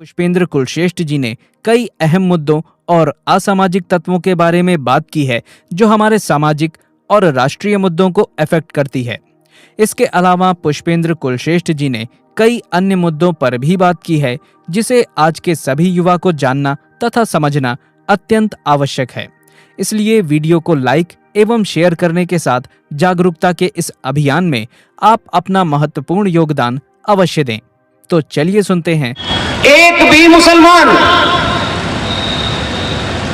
पुष्पेंद्र कुलश्रेष्ठ जी ने कई अहम मुद्दों और असामाजिक तत्वों के बारे में बात की है जो हमारे सामाजिक और राष्ट्रीय मुद्दों को अफेक्ट करती है। इसके अलावा पुष्पेंद्र कुलश्रेष्ठ जी ने कई अन्य मुद्दों पर भी बात की है जिसे आज के सभी युवा को जानना तथा समझना अत्यंत आवश्यक है। इसलिए वीडियो को लाइक एवं शेयर करने के साथ जागरूकता के इस अभियान में आप अपना महत्वपूर्ण योगदान अवश्य दें। तो चलिए सुनते हैं। एक भी मुसलमान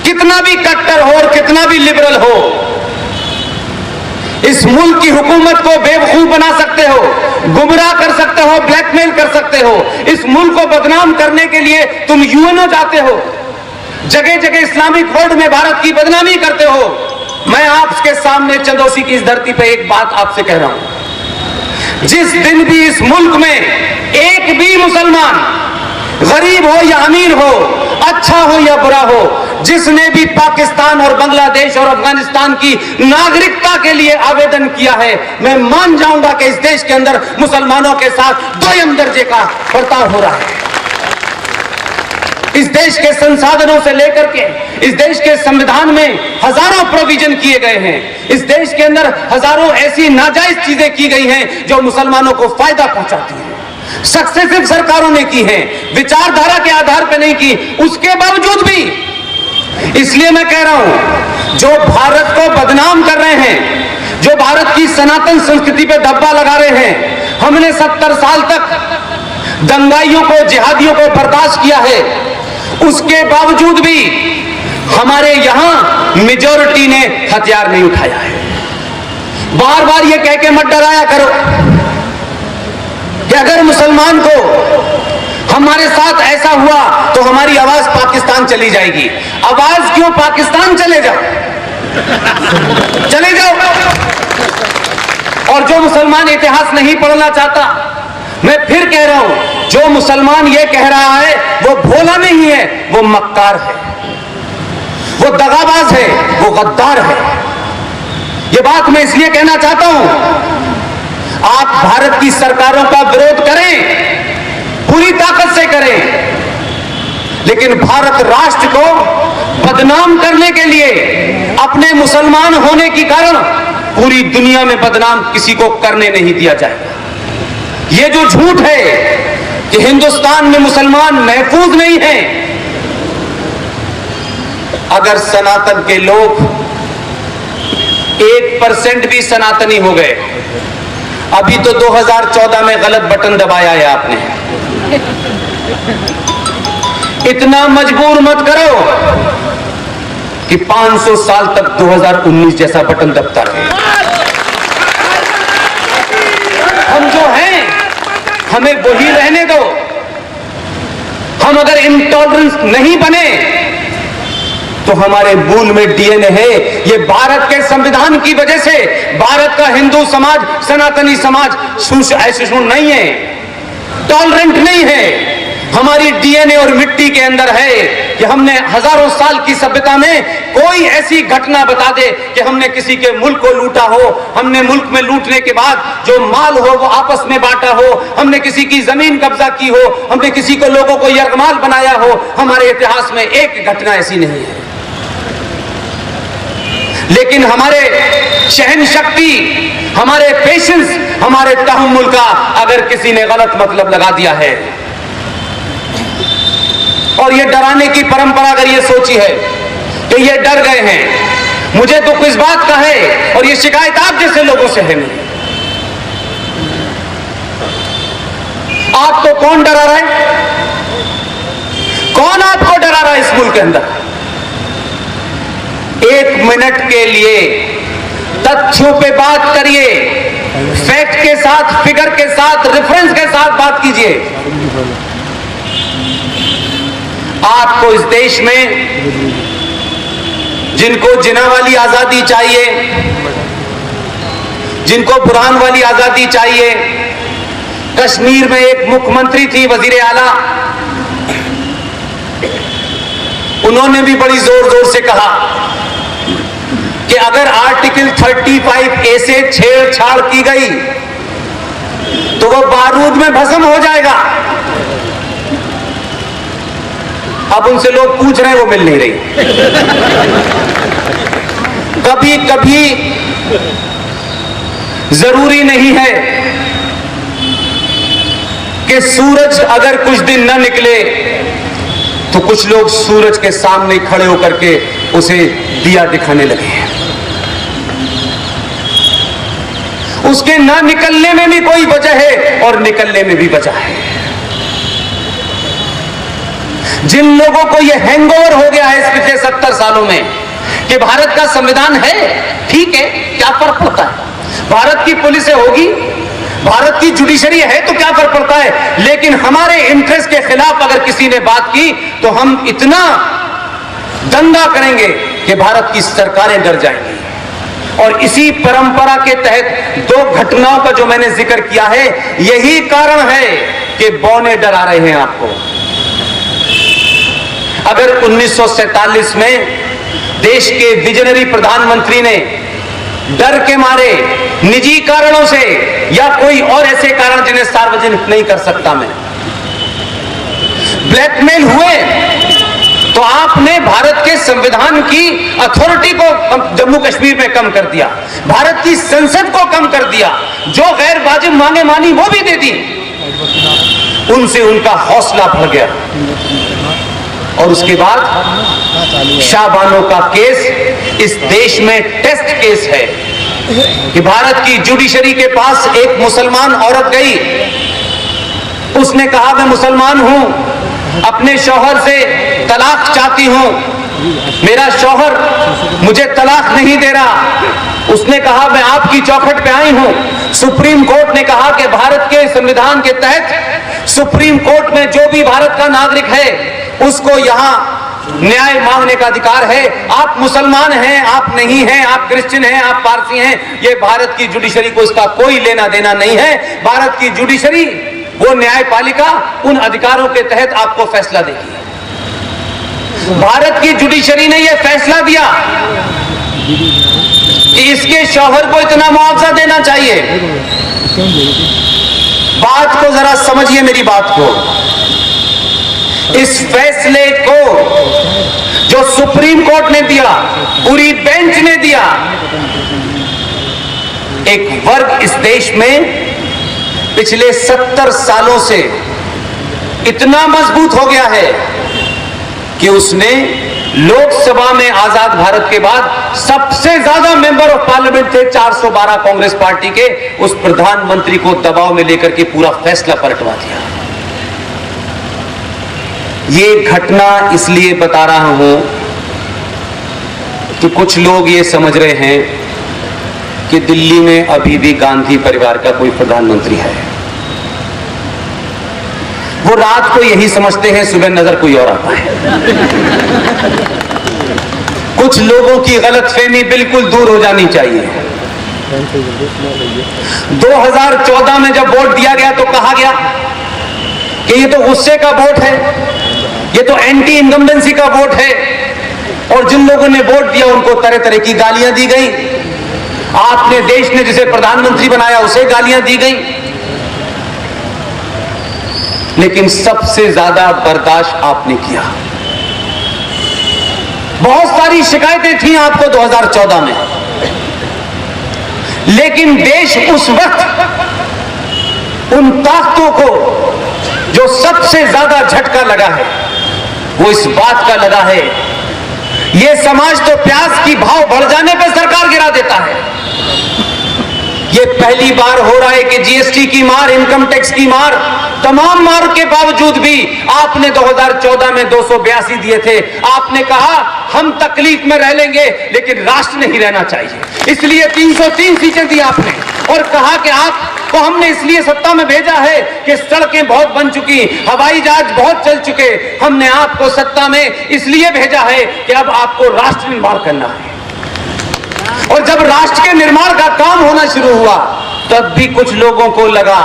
कितना भी कट्टर हो और कितना भी लिबरल हो, इस मुल्क की हुकूमत को बेवकूफ बना सकते हो, गुमराह कर सकते हो, ब्लैकमेल कर सकते हो। इस मुल्क को बदनाम करने के लिए तुम यूएनओ जाते हो, जगह जगह इस्लामिक वर्ल्ड में भारत की बदनामी करते हो। मैं आपके सामने चंदौसी की इस धरती पे एक बात आपसे कह रहा हूं, जिस दिन भी इस मुल्क में एक भी मुसलमान, गरीब हो या अमीर हो, अच्छा हो या बुरा हो, जिसने भी पाकिस्तान और बांग्लादेश और अफगानिस्तान की नागरिकता के लिए आवेदन किया है, मैं मान जाऊंगा कि इस देश के अंदर मुसलमानों के साथ दोयम दर्जे का बर्ताव हो रहा है। इस देश के संसाधनों से लेकर के इस देश के संविधान में हजारों प्रोविजन किए गए हैं। इस देश के अंदर हजारों ऐसी नाजायज चीजें की गई हैं जो मुसलमानों को फायदा पहुंचाती हैं। सक्सेसिव सरकारों ने की है, विचारधारा के आधार पर नहीं की। उसके बावजूद भी, इसलिए मैं कह रहा हूं, जो भारत को बदनाम कर रहे हैं, जो भारत की सनातन संस्कृति पे धब्बा लगा रहे हैं, हमने 70 साल तक दंगाइयों को, जिहादियों को बर्दाश्त किया है। उसके बावजूद भी हमारे यहां मेजॉरिटी ने हथियार नहीं उठाया है। बार बार ये कह के मत डराया करो कि अगर मुसलमान को हमारे साथ ऐसा हुआ तो हमारी आवाज पाकिस्तान चली जाएगी। आवाज क्यों पाकिस्तान? चले जाओ, चले जाओ। और जो मुसलमान इतिहास नहीं पढ़ना चाहता, मैं फिर कह रहा हूं, जो मुसलमान ये कह रहा है वो भोला नहीं है, वो मक्कार है, वो दगाबाज है, वो गद्दार है। ये बात मैं इसलिए कहना चाहता हूं, आप भारत की सरकारों का विरोध करें, पूरी ताकत से करें, लेकिन भारत राष्ट्र को बदनाम करने के लिए, अपने मुसलमान होने के कारण पूरी दुनिया में बदनाम किसी को करने नहीं दिया जाएगा। ये जो झूठ है कि हिंदुस्तान में मुसलमान महफूज नहीं है, अगर सनातन के लोग 1% भी सनातनी हो गए, अभी तो 2014 में गलत बटन दबाया है आपने, इतना मजबूर मत करो कि 500 साल तक 2019 जैसा बटन दबता रहे। हम जो हैं हमें वही रहने दो। हम अगर इंटॉलरेंस नहीं बने तो हमारे मूल में डीएनए है। ये भारत के संविधान की वजह से भारत का हिंदू समाज, सनातनी समाज ऐसे नहीं है, टॉलरेंट नहीं है। हमारी डीएनए और मिट्टी के अंदर है कि हमने हजारों साल की सभ्यता में कोई ऐसी घटना बता दे कि हमने किसी के मुल्क को लूटा हो, हमने मुल्क में लूटने के बाद जो माल हो वो आपस में बांटा हो, हमने किसी की जमीन कब्जा की हो, हमने किसी को लोगों को यरगमाल बनाया हो। हमारे इतिहास में एक घटना ऐसी नहीं है। लेकिन हमारे सहन शक्ति, हमारे पेशेंस, हमारे तहम्मुल का अगर किसी ने गलत मतलब लगा दिया है, और ये डराने की परंपरा अगर ये सोची है कि ये डर गए हैं, मुझे तो किस बात का है, और ये शिकायत आप जैसे लोगों से है नहीं। आपको कौन डरा रहा है? कौन आपको डरा रहा है इस मुल्क के अंदर? 1 मिनट के लिए तथ्यों पे बात करिए, फैक्ट के साथ, फिगर के साथ, रेफरेंस के साथ बात कीजिए। आपको इस देश में जिनको जिना वाली आजादी चाहिए, जिनको बुरहान वाली आजादी चाहिए, कश्मीर में एक मुख्यमंत्री थी, वजीर आला, उन्होंने भी बड़ी जोर जोर से कहा कि अगर आर्टिकल 35A से छेड़छाड़ की गई तो वो बारूद में भस्म हो जाएगा। अब उनसे लोग पूछ रहे हैं, वो मिल नहीं रही। कभी कभी जरूरी नहीं है कि सूरज अगर कुछ दिन न निकले तो कुछ लोग सूरज के सामने खड़े होकर के उसे दिया दिखाने लगे हैं। उसके ना निकलने में भी कोई वजह है और निकलने में भी वजह है। जिन लोगों को यह हैंगओवर हो गया है इस पिछले 70 सालों में कि भारत का संविधान है, ठीक है, क्या फर्क पड़ता है, भारत की पुलिस होगी, भारत की जुडिशरी है, तो क्या फर्क पड़ता है। लेकिन हमारे इंटरेस्ट के खिलाफ अगर किसी ने बात की तो हम इतना दंगा करेंगे कि भारत की सरकारें डर जाएंगी। और इसी परंपरा के तहत दो घटनाओं का जो मैंने जिक्र किया है, यही कारण है कि बौने डरा रहे हैं आपको। अगर 1947 में देश के विजनरी प्रधानमंत्री ने डर के मारे, निजी कारणों से या कोई और ऐसे कारण जिन्हें सार्वजनिक नहीं कर सकता मैं, ब्लैकमेल हुए, तो आपने भारत के संविधान की अथॉरिटी को जम्मू कश्मीर में कम कर दिया, भारत की संसद को कम कर दिया, जो गैर वाजिब मांगे मानी वो भी दे दी। उनसे उनका हौसला बढ़ गया। और उसके बाद शाहबानो का केस इस देश में टेस्ट केस है कि भारत की जुडिशरी के पास एक मुसलमान औरत गई, उसने कहा मैं मुसलमान हूं, अपने शौहर से तलाक चाहती हूं, मेरा शौहर मुझे तलाक नहीं दे रहा। उसने कहा मैं आपकी चौखट पे आई हूं। सुप्रीम कोर्ट ने कहा कि भारत के संविधान के तहत सुप्रीम कोर्ट में जो भी भारत का नागरिक है उसको यहां न्याय मांगने का अधिकार है। आप मुसलमान हैं, आप नहीं हैं, आप क्रिश्चियन हैं, आप पारसी हैं, ये भारत की जुडिशरी को इसका कोई लेना देना नहीं है। भारत की जुडिशरी, वो न्यायपालिका उन अधिकारों के तहत आपको फैसला देगी। भारत की जुडिशरी ने यह फैसला दिया कि इसके शौहर को इतना मुआवजा देना चाहिए। बात को जरा समझिए, मेरी बात को। इस फैसले को जो सुप्रीम कोर्ट ने दिया, पूरी बेंच ने दिया, एक वर्ग इस देश में पिछले 70 सालों से इतना मजबूत हो गया है कि उसने लोकसभा में आजाद भारत के बाद सबसे ज्यादा मेंबर ऑफ पार्लियामेंट थे 412 कांग्रेस पार्टी के, उस प्रधानमंत्री को दबाव में लेकर के पूरा फैसला पलटवा दिया। ये घटना इसलिए बता रहा हूं कि कुछ लोग ये समझ रहे हैं कि दिल्ली में अभी भी गांधी परिवार का कोई प्रधानमंत्री है। वो रात को यही समझते हैं, सुबह नजर कोई और आता है। कुछ लोगों की गलतफहमी बिल्कुल दूर हो जानी चाहिए। 2014 में जब वोट दिया गया तो कहा गया कि ये तो गुस्से का वोट है, ये तो एंटी इनकम्बेंसी का वोट है, और जिन लोगों ने वोट दिया उनको तरह तरह की गालियां दी गई। आपने देश ने जिसे प्रधानमंत्री बनाया उसे गालियां दी गई। लेकिन सबसे ज्यादा बर्दाश्त आपने किया। बहुत सारी शिकायतें थी आपको 2014 में, लेकिन देश उस वक्त उन ताकतों को जो सबसे ज्यादा झटका लगा है वो इस बात का लगा है, ये समाज तो प्याज की भाव बढ़ जाने पर सरकार गिरा देता है। ये पहली बार हो रहा है कि जीएसटी की मार, इनकम टैक्स की मार, तमाम मार के बावजूद भी आपने 2014 में 282 दिए थे। आपने कहा हम तकलीफ में रह लेंगे लेकिन राष्ट्र नहीं रहना चाहिए, इसलिए 303 सीटें दी आपने, और कहा कि आपको हमने इसलिए सत्ता में भेजा है कि सड़कें बहुत बन चुकी, हवाई जहाज बहुत चल चुके, हमने आपको सत्ता में इसलिए भेजा है कि अब आपको राष्ट्र निर्माण करना है। और जब राष्ट्र के निर्माण का काम होना शुरू हुआ तब भी कुछ लोगों को लगा,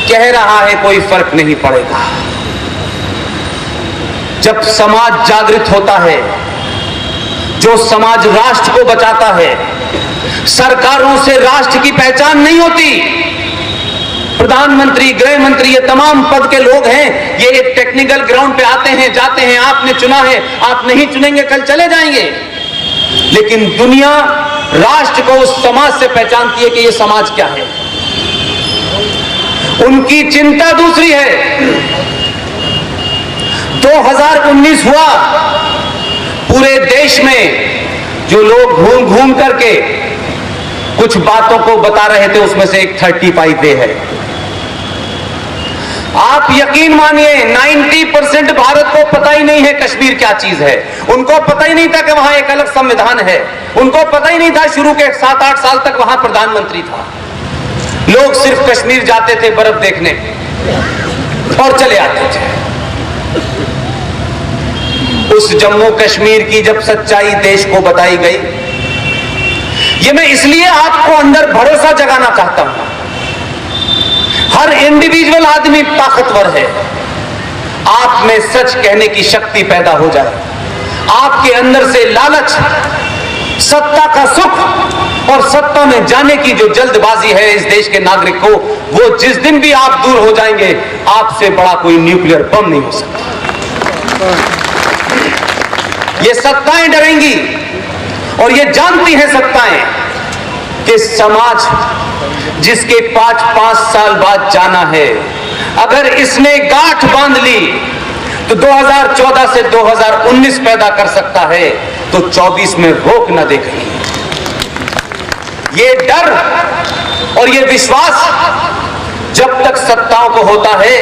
कह रहा है कोई फर्क नहीं पड़ेगा। जब समाज जागृत होता है, जो समाज राष्ट्र को बचाता है, सरकारों से राष्ट्र की पहचान नहीं होती, प्रधानमंत्री, गृह मंत्री, ये तमाम पद के लोग हैं, ये एक टेक्निकल ग्राउंड पे आते हैं, जाते हैं। आपने चुना है, आप नहीं चुनेंगे कल चले जाएंगे। लेकिन दुनिया राष्ट्र को उस समाज से पहचानती है कि ये समाज क्या है। उनकी चिंता दूसरी है। 2019 हुआ, पूरे देश में जो लोग घूम घूम करके कुछ बातों को बता रहे थे, उसमें से एक 35 डे है। आप यकीन मानिए 90% भारत को पता ही नहीं है कश्मीर क्या चीज है। उनको पता ही नहीं था कि वहां एक अलग संविधान है। उनको पता ही नहीं था, शुरू के 7-8 साल तक वहां प्रधानमंत्री था। लोग सिर्फ कश्मीर जाते थे बर्फ देखने और चले आते थे। उस जम्मू कश्मीर की जब सच्चाई देश को बताई गई, ये मैं इसलिए आपको अंदर भरोसा जगाना चाहता हूं। हर इंडिविजुअल आदमी ताकतवर है। आप में सच कहने की शक्ति पैदा हो जाए, आपके अंदर से लालच, सत्ता का सुख और सत्ता में जाने की जो जल्दबाजी है इस देश के नागरिक को, वो जिस दिन भी आप दूर हो जाएंगे, आपसे बड़ा कोई न्यूक्लियर बम नहीं हो सकता। ये सत्ताएं डरेंगी और ये जानती हैं सत्ताएं कि समाज जिसके 5-5 साल बाद जाना है, अगर इसने गांठ बांध ली तो 2014 से 2019 पैदा कर सकता है, तो 24 में रोक न देखेगी। ये डर और ये विश्वास जब तक सत्ताओं को होता है,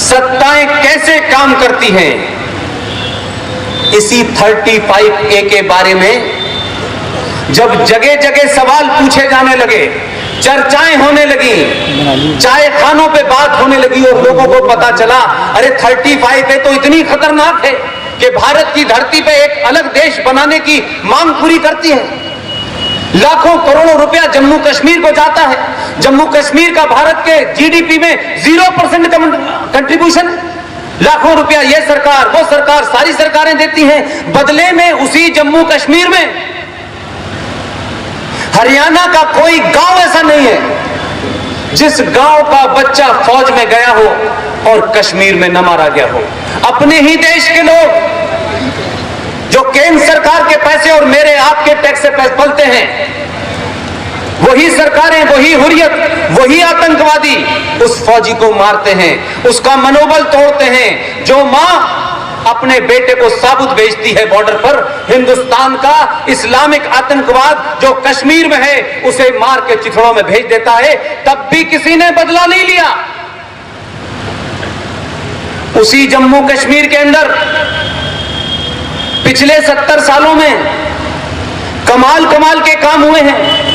सत्ताएं कैसे काम करती हैं, इसी 35A के बारे में जब जगह जगह सवाल पूछे जाने लगे, चर्चाएं होने लगी, चाय खानों पे बात होने लगी और लोगों को पता चला, अरे 35A तो इतनी खतरनाक है कि भारत की धरती पे एक अलग देश बनाने की मांग पूरी करती है। लाखों करोड़ों रुपया जम्मू कश्मीर को जाता है। जम्मू कश्मीर का भारत के जीडीपी में 0% कंट्रीब्यूशन है। लाखों रुपया ये सरकार, वो सरकार, सारी सरकारें देती हैं। बदले में उसी जम्मू कश्मीर में हरियाणा का कोई गांव ऐसा नहीं है जिस गांव का बच्चा फौज में गया हो और कश्मीर में न मारा गया हो। अपने ही देश के लोग जो केंद्र सरकार के पैसे और मेरे आपके टैक्स से पलते हैं, वही सरकारें, वही हुर्रियत, वही आतंकवादी उस फौजी को मारते हैं, उसका मनोबल तोड़ते हैं। जो मां अपने बेटे को साबुत भेजती है बॉर्डर पर, हिंदुस्तान का इस्लामिक आतंकवाद जो कश्मीर में है उसे मार के चिथड़ों में भेज देता है, तब भी किसी ने बदला नहीं लिया। उसी जम्मू कश्मीर के अंदर पिछले 70 सालों में कमाल के काम हुए हैं।